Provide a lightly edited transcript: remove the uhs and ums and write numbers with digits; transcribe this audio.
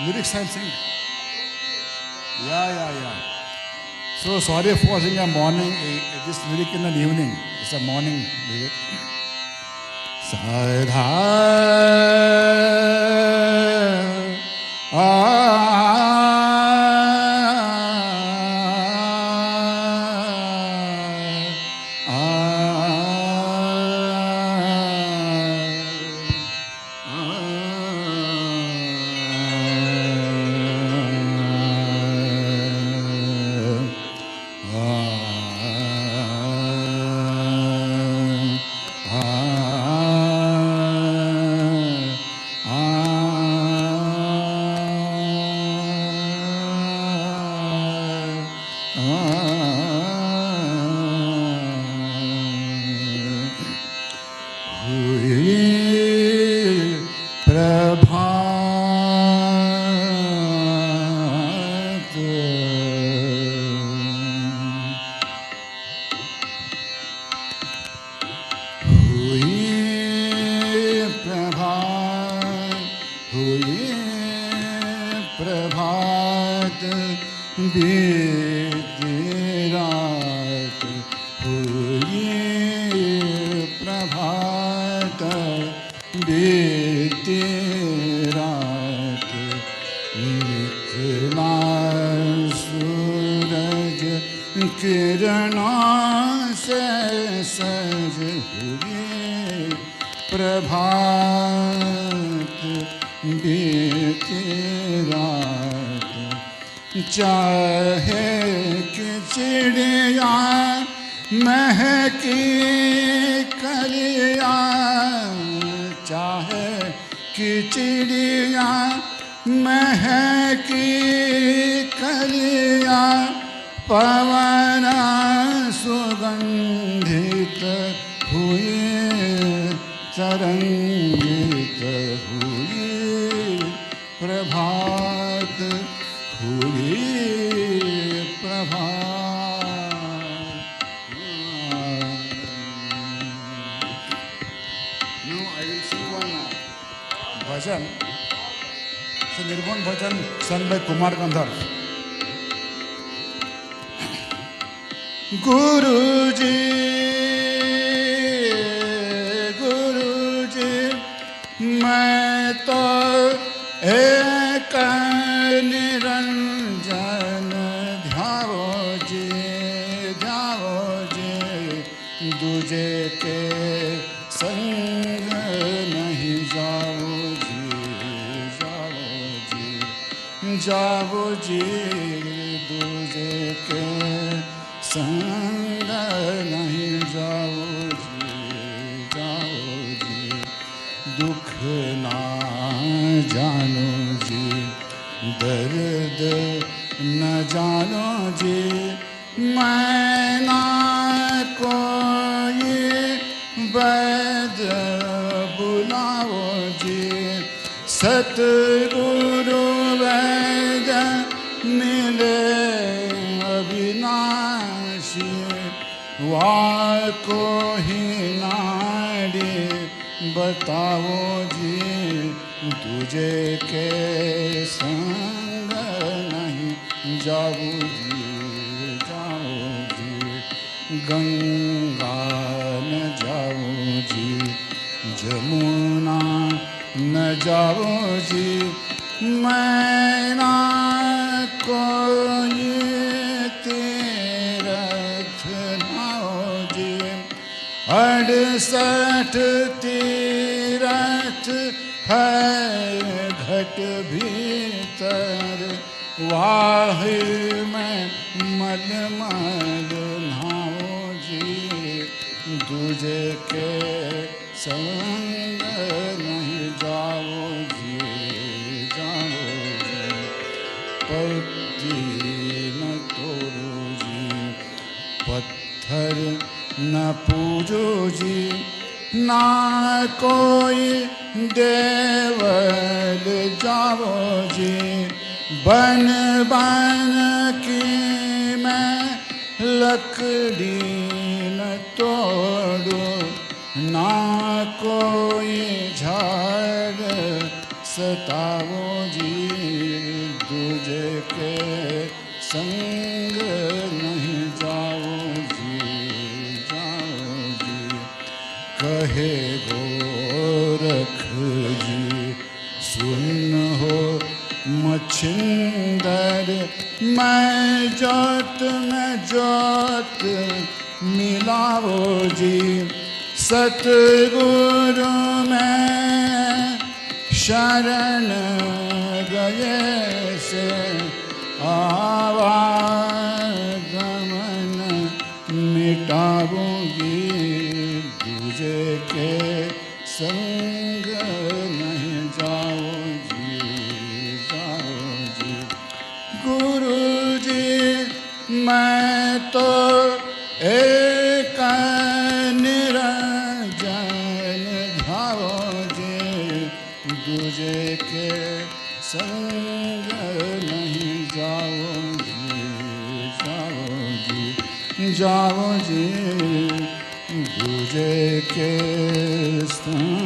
Lyrics I'll sing. Yeah. So sorry for singing a morning, this lyric in an evening. It's a morning lyric. Sadha प्रभात बीती रात हुई प्रभात बीती रात निकला सूरज किरणों से सज हुई प्रभात बीती रात चाहे कि चिड़िया महकी कलिया चाहे कि चिड़िया महकी कलिया पवन सुगंधित हुई तरंगित हुई प्रभात हुई प्रभात. Now I will sing one bhajan. It's a Nirgun bhajan sung by Kumar Gandharv. Guruji, Guruji, मैं तो एक निरंजन ध्याओ जी दूजे के संग नहीं जाओ जी दूजे के संग नहीं जाओ जी दुख ना जानो जी दर्द न जानो जी मैं ना कोई वैद बुलाओ जी सतगुरु वैद मिले अविनाशी वाको ही नाड़ी बताओ जी तुझे के संग नहीं जाओ जी गंगा न जाओ जी जमुना न जाओ जी मैं ना कोई तीरथ नाओ जी 68 तीरथ है घट भीतर वाही में मलमल नाओ जी दूजे के संग नहीं जाओ जी पत्ती न तोड़ो जी पत्थर न पूजो जी ना कोई देवल जाओ जी बन की मैं लकड़ी न तोड़ो ना कोई झाड़ सताओ जी कहे गोरख जी सुन हो मच्छिंदर, मैं जोत में जोत मिलाओ जी, सतगुरु में शरण गए से आवागमन मिटाऊंगी, दूजे के संग नहीं जाओगी, जाओगी। गुरु जी मैं तो एक निरंजन धाओ जी, दूजे के संग नहीं जाओगी, जाओगी, जाओ जी, दूजे के संग